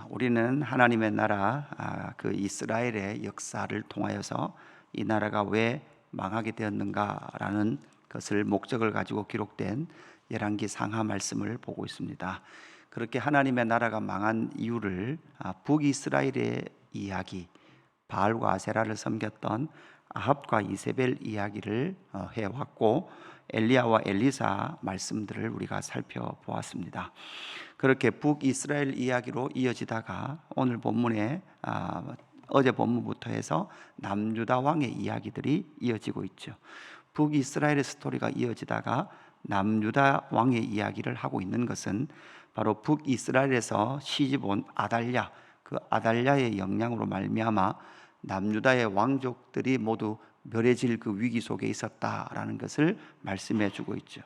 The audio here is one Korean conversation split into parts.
우리는 하나님의 나라, 그 이스라엘의 역사를 통하여서 이 나라가 왜 망하게 되었는가라는 것을 목적을 가지고 기록된 열왕기 상하 말씀을 보고 있습니다. 그렇게 하나님의 나라가 망한 이유를 북이스라엘의 이야기, 바알과 아세라를 섬겼던 아합과 이세벨 이야기를 해왔고, 엘리야와 엘리사 말씀들을 우리가 살펴보았습니다. 그렇게 북이스라엘 이야기로 이어지다가 오늘 본문에 어제 본문부터 해서 남유다 왕의 이야기들이 이어지고 있죠. 북이스라엘의 스토리가 이어지다가 남유다 왕의 이야기를 하고 있는 것은 바로 북이스라엘에서 시집온 아달랴, 그 아달랴의 영향으로 말미암아 남유다의 왕족들이 모두 멸해질 그 위기 속에 있었다라는 것을 말씀해 주고 있죠.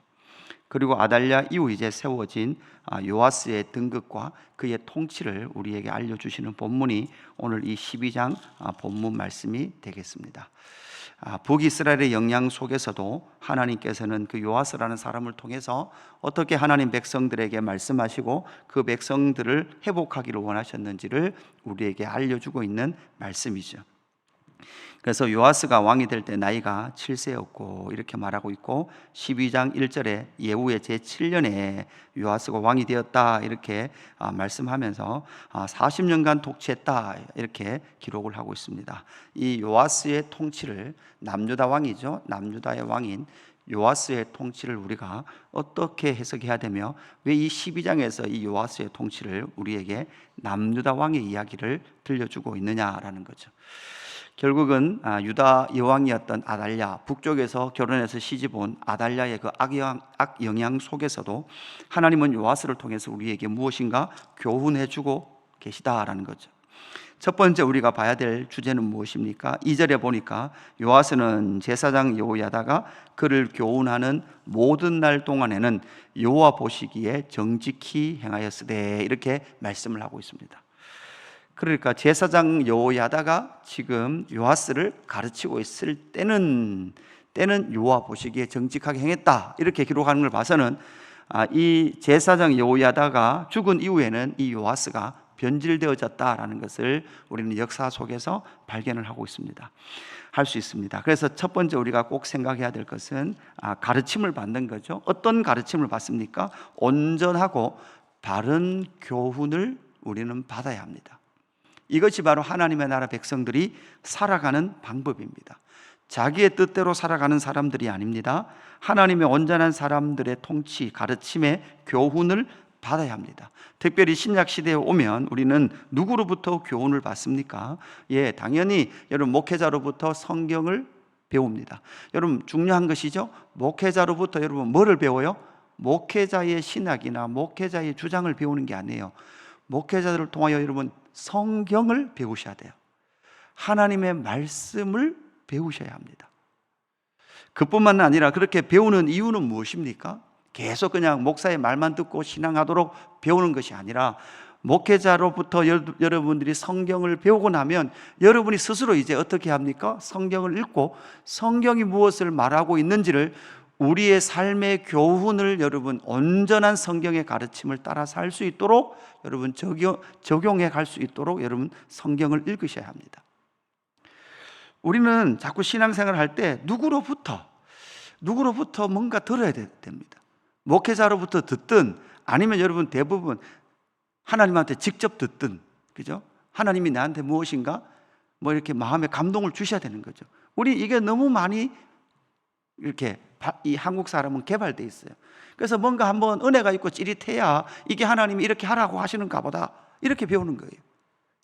그리고 아달랴 이후 이제 세워진 요아스의 등극과 그의 통치를 우리에게 알려주시는 본문이 오늘 이 12장 본문 말씀이 되겠습니다. 북이스라엘의 영향 속에서도 하나님께서는 그 요아스라는 사람을 통해서 어떻게 하나님 백성들에게 말씀하시고 그 백성들을 회복하기를 원하셨는지를 우리에게 알려주고 있는 말씀이죠. 그래서 요아스가 왕이 될 때 나이가 7세였고 이렇게 말하고 있고, 12장 1절에 예후의 제7년에 요아스가 왕이 되었다 이렇게 말씀하면서 40년간 통치했다 이렇게 기록을 하고 있습니다. 이 요아스의 통치를, 남유다 왕이죠, 남유다의 왕인 요아스의 통치를 우리가 어떻게 해석해야 되며 왜 이 12장에서 이 요아스의 통치를 우리에게 남유다 왕의 이야기를 들려주고 있느냐라는 거죠. 결국은 유다 여왕이었던 아달랴, 북쪽에서 결혼해서 시집온 아달랴의 그 악영향 속에서도 하나님은 요아스를 통해서 우리에게 무엇인가 교훈해주고 계시다라는 거죠. 첫 번째 우리가 봐야 될 주제는 무엇입니까? 2절에 보니까 요아스는 제사장 여호야다가 그를 교훈하는 모든 날 동안에는 여호와 보시기에 정직히 행하였으되 이렇게 말씀을 하고 있습니다. 그러니까 제사장 여호야다가 지금 요아스를 가르치고 있을 때는 여호와 보시기에 정직하게 행했다 이렇게 기록하는 걸 봐서는 이 제사장 여호야다가 죽은 이후에는 이 요아스가 변질되어졌다라는 것을 우리는 역사 속에서 발견을 하고 있습니다. 할 수 있습니다. 그래서 첫 번째 우리가 꼭 생각해야 될 것은 가르침을 받는 거죠. 어떤 가르침을 받습니까? 온전하고 바른 교훈을 우리는 받아야 합니다. 이것이 바로 하나님의 나라 백성들이 살아가는 방법입니다. 자기의 뜻대로 살아가는 사람들이 아닙니다. 하나님의 온전한 사람들의 통치, 가르침의 교훈을 받아야 합니다. 특별히 신약 시대에 오면 우리는 누구로부터 교훈을 받습니까? 당연히 여러분 목회자로부터 성경을 배웁니다. 여러분 중요한 것이죠. 목회자로부터 여러분 뭐를 배워요? 목회자의 신학이나 목회자의 주장을 배우는 게 아니에요. 목회자들을 통하여 여러분 성경을 배우셔야 돼요. 하나님의 말씀을 배우셔야 합니다. 그뿐만 아니라 그렇게 배우는 이유는 무엇입니까? 계속 그냥 목사의 말만 듣고 신앙하도록 배우는 것이 아니라 목회자로부터 여러분들이 성경을 배우고 나면 여러분이 스스로 이제 어떻게 합니까? 성경을 읽고 성경이 무엇을 말하고 있는지를 우리의 삶의 교훈을 여러분 온전한 성경의 가르침을 따라 살 수 있도록 여러분 적용해 갈 수 있도록 여러분 성경을 읽으셔야 합니다. 우리는 자꾸 신앙생활을 할 때 누구로부터 뭔가 들어야 됩니다. 목회자로부터 듣든 아니면 여러분 대부분 하나님한테 직접 듣든, 그죠? 하나님이 나한테 무엇인가 이렇게 마음에 감동을 주셔야 되는 거죠. 우리 이게 너무 많이 이렇게 이 한국 사람은 개발되어 있어요. 그래서 뭔가 한번 은혜가 있고 찌릿해야 이게 하나님이 이렇게 하라고 하시는가 보다 이렇게 배우는 거예요.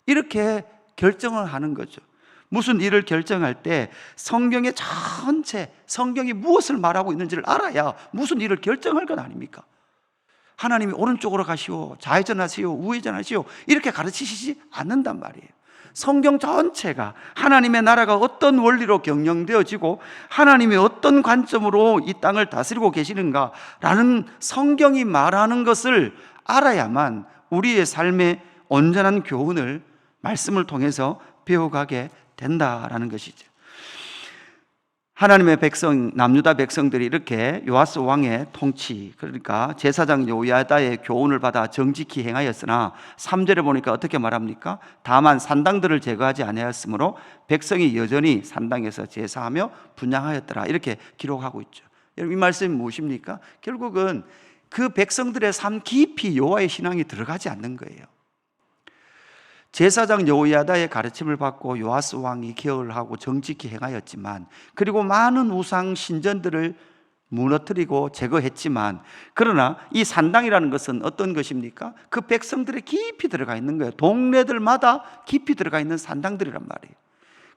이렇게 결정을 하는 거죠. 무슨 일을 결정할 때 성경의 전체, 성경이 무엇을 말하고 있는지를 알아야 무슨 일을 결정할 건 아닙니까? 하나님이 오른쪽으로 가시오, 좌회전하시오, 우회전하시오 이렇게 가르치시지 않는단 말이에요. 성경 전체가 하나님의 나라가 어떤 원리로 경영되어지고 하나님이 어떤 관점으로 이 땅을 다스리고 계시는가라는 성경이 말하는 것을 알아야만 우리의 삶의 온전한 교훈을 말씀을 통해서 배워가게 된다라는 것이죠. 하나님의 백성, 남유다 백성들이 이렇게 요아스 왕의 통치, 그러니까 제사장 요야다의 교훈을 받아 정직히 행하였으나 3절에 보니까 어떻게 말합니까? 다만 산당들을 제거하지 아니하였으므로 백성이 여전히 산당에서 제사하며 분향하였더라, 이렇게 기록하고 있죠. 여러분, 이 말씀이 무엇입니까? 결국은 그 백성들의 삶 깊이 여호와의 신앙이 들어가지 않는 거예요. 제사장 여호야다의 가르침을 받고 요아스 왕이 개혁을 하고 정직히 행하였지만, 그리고 많은 우상 신전들을 무너뜨리고 제거했지만, 그러나 이 산당이라는 것은 어떤 것입니까? 그 백성들의 깊이 들어가 있는 거예요. 동네들마다 깊이 들어가 있는 산당들이란 말이에요.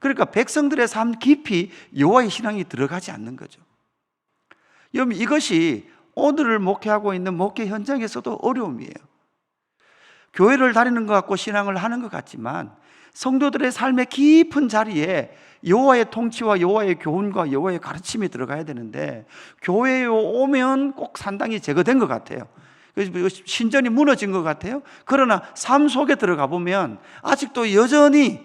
그러니까 백성들의 삶 깊이 여호와의 신앙이 들어가지 않는 거죠. 여러분, 이것이 오늘을 목회하고 있는 목회 현장에서도 어려움이에요. 교회를 다니는 것 같고 신앙을 하는 것 같지만 성도들의 삶의 깊은 자리에 여호와의 통치와 여호와의 교훈과 여호와의 가르침이 들어가야 되는데, 교회에 오면 꼭 산당이 제거된 것 같아요. 신전이 무너진 것 같아요. 그러나 삶 속에 들어가 보면 아직도 여전히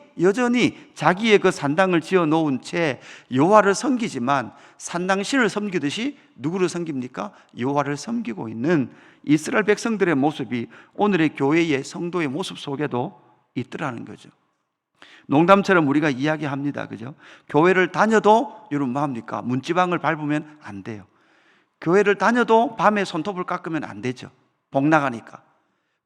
자기의 그 산당을 지어 놓은 채 여호와를 섬기지만, 산당신을 섬기듯이 누구를 섬깁니까? 여호와를 섬기고 있는 이스라엘 백성들의 모습이 오늘의 교회의 성도의 모습 속에도 있더라는 거죠. 농담처럼 우리가 이야기합니다, 그죠? 교회를 다녀도 여러분 뭐합니까? 문지방을 밟으면 안 돼요. 교회를 다녀도 밤에 손톱을 깎으면 안 되죠. 복 나가니까.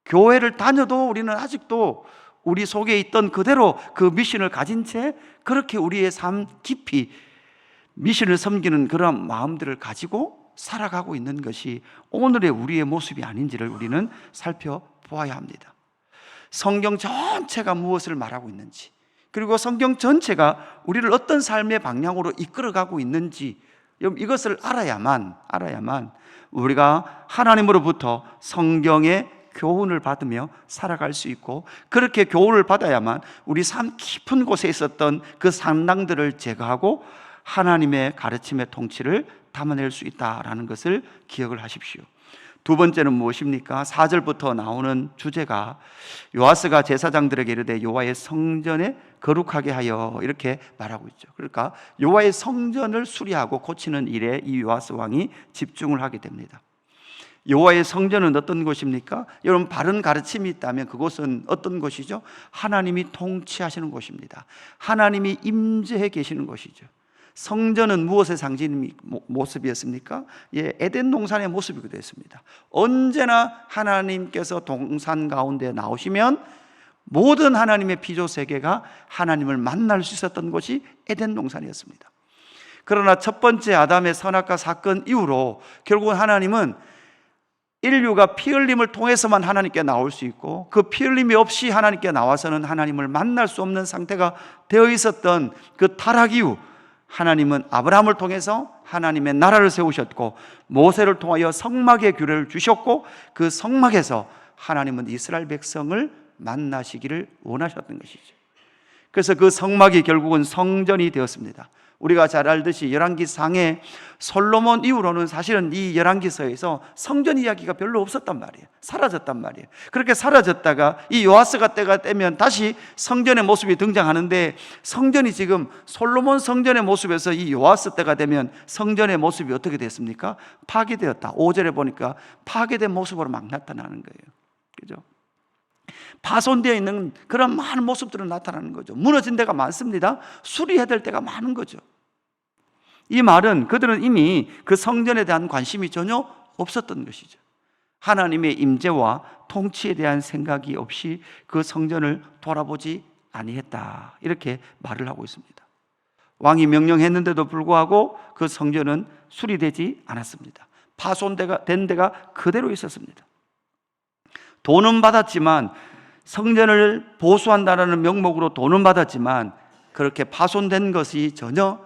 교회를 다녀도 우리는 아직도 우리 속에 있던 그대로 그 미션을 가진 채 그렇게 우리의 삶 깊이 미션을 섬기는 그런 마음들을 가지고 살아가고 있는 것이 오늘의 우리의 모습이 아닌지를 우리는 살펴보아야 합니다. 성경 전체가 무엇을 말하고 있는지, 그리고 성경 전체가 우리를 어떤 삶의 방향으로 이끌어가고 있는지, 이것을 알아야만 우리가 하나님으로부터 성경의 교훈을 받으며 살아갈 수 있고, 그렇게 교훈을 받아야만 우리 삶 깊은 곳에 있었던 그 산당들을 제거하고 하나님의 가르침의 통치를 담아낼 수 있다라는 것을 기억을 하십시오. 두 번째는 무엇입니까? 4절부터 나오는 주제가 요아스가 제사장들에게 이르되 여호와의 성전에 거룩하게 하여, 이렇게 말하고 있죠. 그러니까 여호와의 성전을 수리하고 고치는 일에 이 요아스 왕이 집중을 하게 됩니다. 여호와의 성전은 어떤 곳입니까? 여러분, 바른 가르침이 있다면 그곳은 어떤 곳이죠? 하나님이 통치하시는 곳입니다. 하나님이 임재해 계시는 곳이죠. 성전은 무엇의 상징 모습이었습니까? 에덴 동산의 모습이기도 했습니다. 언제나 하나님께서 동산 가운데 나오시면 모든 하나님의 피조 세계가 하나님을 만날 수 있었던 곳이 에덴 동산이었습니다. 그러나 첫 번째 아담의 선악과 사건 이후로 결국은 하나님은 인류가 피 흘림을 통해서만 하나님께 나올 수 있고, 그 피 흘림이 없이 하나님께 나와서는 하나님을 만날 수 없는 상태가 되어 있었던 그 타락 이후 하나님은 아브라함을 통해서 하나님의 나라를 세우셨고, 모세를 통하여 성막의 규례를 주셨고, 그 성막에서 하나님은 이스라엘 백성을 만나시기를 원하셨던 것이죠. 그래서 그 성막이 결국은 성전이 되었습니다. 우리가 잘 알듯이 열왕기상에 솔로몬 이후로는 사실은 이 열왕기서에서 성전 이야기가 별로 없었단 말이에요. 사라졌단 말이에요. 그렇게 사라졌다가 이 요아스가 때가 되면 다시 성전의 모습이 등장하는데, 성전이 지금 솔로몬 성전의 모습에서 이 요아스 때가 되면 성전의 모습이 어떻게 됐습니까? 파괴되었다. 5절에 보니까 파괴된 모습으로 막 나타나는 거예요. 그죠? 파손되어 있는 그런 많은 모습들은 나타나는 거죠. 무너진 데가 많습니다. 수리해야 될 때가 많은 거죠. 이 말은 그들은 이미 그 성전에 대한 관심이 전혀 없었던 것이죠. 하나님의 임재와 통치에 대한 생각이 없이 그 성전을 돌아보지 아니했다, 이렇게 말을 하고 있습니다. 왕이 명령했는데도 불구하고 그 성전은 수리되지 않았습니다. 파손된 데가 그대로 있었습니다. 돈은 받았지만, 성전을 보수한다는 명목으로 돈은 받았지만 그렇게 파손된 것이 전혀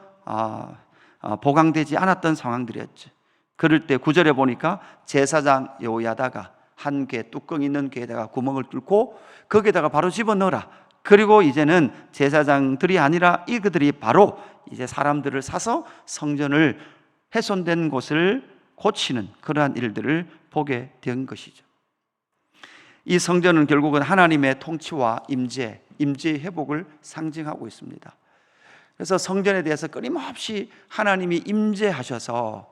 보강되지 않았던 상황들이었죠. 그럴 때 9절에 보니까 제사장 여호야다가 한 궤, 뚜껑 있는 궤에다가 구멍을 뚫고 거기에다가 바로 집어넣어라. 그리고 이제는 제사장들이 아니라 이그들이 바로 이제 사람들을 사서 성전을 훼손된 곳을 고치는 그러한 일들을 보게 된 것이죠. 이 성전은 결국은 하나님의 통치와 임재 회복을 상징하고 있습니다. 그래서 성전에 대해서 끊임없이 하나님이 임재하셔서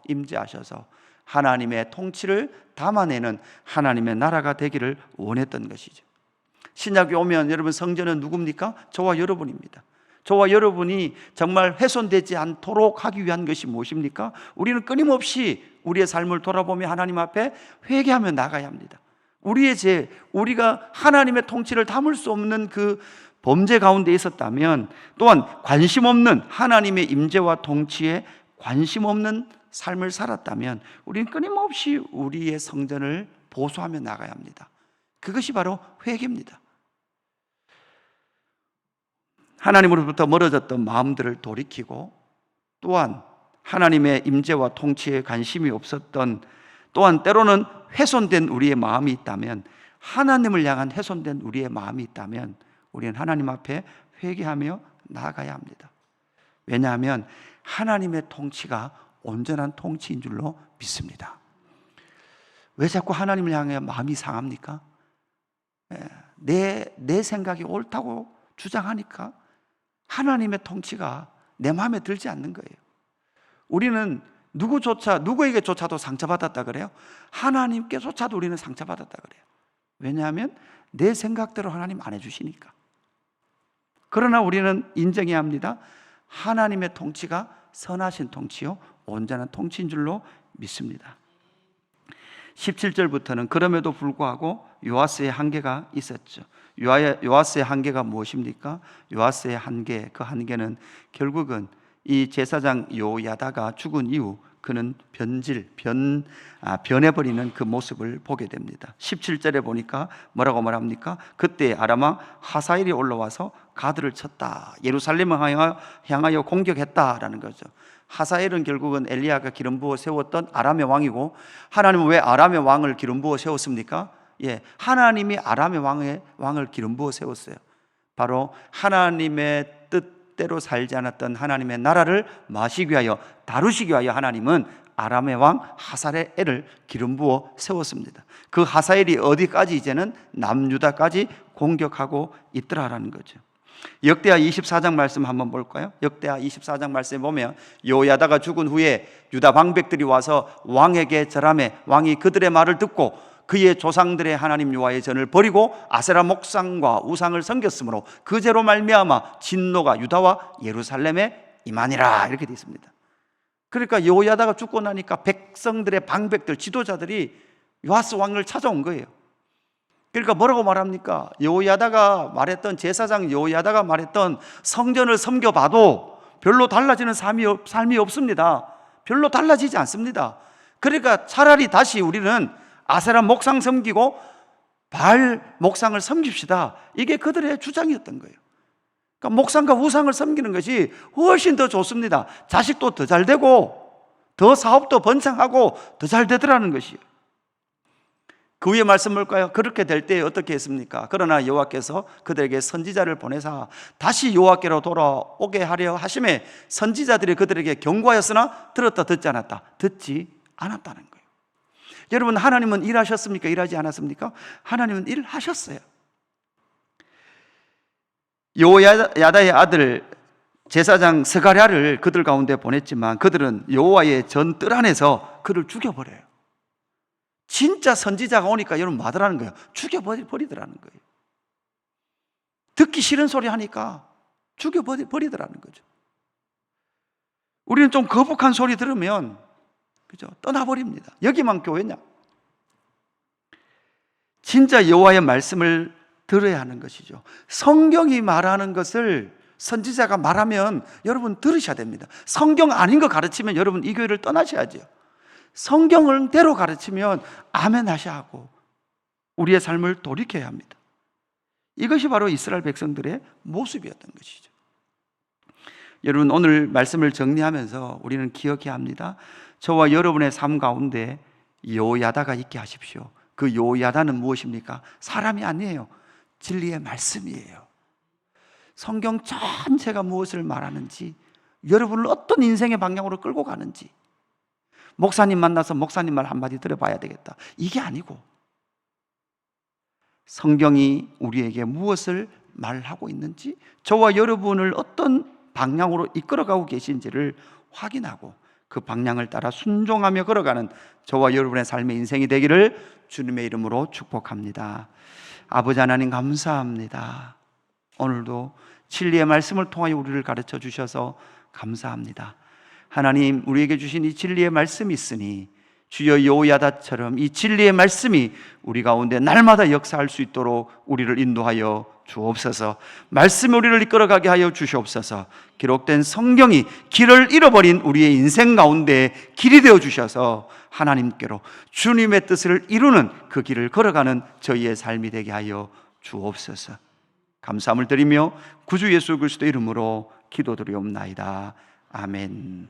하나님의 통치를 담아내는 하나님의 나라가 되기를 원했던 것이죠. 신약에 오면 여러분, 성전은 누굽니까? 저와 여러분입니다. 저와 여러분이 정말 훼손되지 않도록 하기 위한 것이 무엇입니까? 우리는 끊임없이 우리의 삶을 돌아보며 하나님 앞에 회개하며 나가야 합니다. 우리의 죄, 우리가 하나님의 통치를 담을 수 없는 그 범죄 가운데 있었다면, 또한 관심 없는 하나님의 임재와 통치에 관심 없는 삶을 살았다면, 우리는 끊임없이 우리의 성전을 보수하며 나가야 합니다. 그것이 바로 회개입니다. 하나님으로부터 멀어졌던 마음들을 돌이키고, 또한 하나님의 임재와 통치에 관심이 없었던, 또한 때로는 훼손된 우리의 마음이 있다면, 하나님을 향한 훼손된 우리의 마음이 있다면 우리는 하나님 앞에 회개하며 나아가야 합니다. 왜냐하면 하나님의 통치가 온전한 통치인 줄로 믿습니다. 왜 자꾸 하나님을 향해 마음이 상합니까? 내 생각이 옳다고 주장하니까 하나님의 통치가 내 마음에 들지 않는 거예요. 우리는 누구에게조차도 상처받았다 그래요? 하나님께조차도 우리는 상처받았다 그래요. 왜냐하면 내 생각대로 하나님 안 해주시니까. 그러나 우리는 인정해야 합니다. 하나님의 통치가 선하신 통치요, 온전한 통치인 줄로 믿습니다. 17절부터는 그럼에도 불구하고 요아스의 한계가 있었죠. 요아스의 한계가 무엇입니까? 요아스의 한계, 그 한계는 결국은 이 제사장 요야다가 죽은 이후 그는 변해버리는 그 모습을 보게 됩니다. 17절에 보니까 뭐라고 말합니까? 그때 아람 왕 하사엘이 올라와서 가드를 쳤다. 예루살렘을 향하여 공격했다라는 거죠. 하사엘은 결국은 엘리야가 기름 부어 세웠던 아람의 왕이고, 하나님은 왜 아람의 왕을 기름 부어 세웠습니까? 하나님이 아람의 왕을 기름 부어 세웠어요. 바로 하나님의 뜻대로 살지 않았던 하나님의 나라를 마시기 위하여, 다루시기 위하여 하나님은 아람의 왕 하사엘을 기름 부어 세웠습니다. 그 하사엘이 어디까지, 이제는 남유다까지 공격하고 있더라라는 거죠. 역대하 24장 말씀 한번 볼까요? 역대하 24장 말씀에 보면 요야다가 죽은 후에 유다 방백들이 와서 왕에게 절하매 왕이 그들의 말을 듣고 그의 조상들의 하나님 여호와의 전을 버리고 아세라 목상과 우상을 섬겼으므로 그 죄로 말미암아 진노가 유다와 예루살렘에 임하니라, 이렇게 되어 있습니다. 그러니까 요야다가 죽고 나니까 백성들의 방백들, 지도자들이 요아스 왕을 찾아온 거예요. 그러니까 뭐라고 말합니까? 제사장 요야다가 말했던 성전을 섬겨봐도 별로 달라지는 삶이 없습니다. 별로 달라지지 않습니다. 그러니까 차라리 다시 우리는 아세라 목상 섬기고 바알 목상을 섬깁시다. 이게 그들의 주장이었던 거예요. 그러니까 목상과 우상을 섬기는 것이 훨씬 더 좋습니다. 자식도 더 잘 되고 더 사업도 번창하고 더 잘 되더라는 것이에요. 그 위에 말씀 볼까요? 그렇게 될 때 어떻게 했습니까? 그러나 여호와께서 그들에게 선지자를 보내사 다시 여호와께로 돌아오게 하려 하심에 선지자들이 그들에게 경고하였으나 들었다 듣지 않았다. 듣지 않았다는 거예요. 여러분, 하나님은 일하셨습니까? 일하지 않았습니까? 하나님은 일하셨어요. 여호야다의 아들 제사장 스가랴를 그들 가운데 보냈지만 그들은 여호와의 전 뜰 안에서 그를 죽여버려요. 진짜 선지자가 오니까 여러분 뭐하더라는 거예요? 죽여버리더라는 거예요. 듣기 싫은 소리 하니까 죽여버리더라는 거죠. 우리는 좀 거북한 소리 들으면 그죠? 떠나버립니다. 여기만 교회냐? 진짜 여호와의 말씀을 들어야 하는 것이죠. 성경이 말하는 것을 선지자가 말하면 여러분 들으셔야 됩니다. 성경 아닌 거 가르치면 여러분 이 교회를 떠나셔야죠. 성경을 대로 가르치면 아멘 하셔야 하고 우리의 삶을 돌이켜야 합니다. 이것이 바로 이스라엘 백성들의 모습이었던 것이죠. 여러분, 오늘 말씀을 정리하면서 우리는 기억해야 합니다. 저와 여러분의 삶 가운데 요야다가 있게 하십시오. 그 요야다는 무엇입니까? 사람이 아니에요. 진리의 말씀이에요. 성경 전체가 무엇을 말하는지, 여러분을 어떤 인생의 방향으로 끌고 가는지, 목사님 만나서 목사님 말 한마디 들어봐야 되겠다, 이게 아니고 성경이 우리에게 무엇을 말하고 있는지, 저와 여러분을 어떤 방향으로 이끌어가고 계신지를 확인하고 그 방향을 따라 순종하며 걸어가는 저와 여러분의 삶의 인생이 되기를 주님의 이름으로 축복합니다. 아버지 하나님 감사합니다. 오늘도 진리의 말씀을 통하여 우리를 가르쳐 주셔서 감사합니다. 하나님, 우리에게 주신 이 진리의 말씀이 있으니 주여 여호야다처럼 이 진리의 말씀이 우리 가운데 날마다 역사할 수 있도록 우리를 인도하여 주옵소서. 말씀이 우리를 이끌어가게 하여 주시옵소서. 기록된 성경이 길을 잃어버린 우리의 인생 가운데 길이 되어 주셔서 하나님께로 주님의 뜻을 이루는 그 길을 걸어가는 저희의 삶이 되게 하여 주옵소서. 감사함을 드리며 구주 예수 그리스도 이름으로 기도드리옵나이다. 아멘.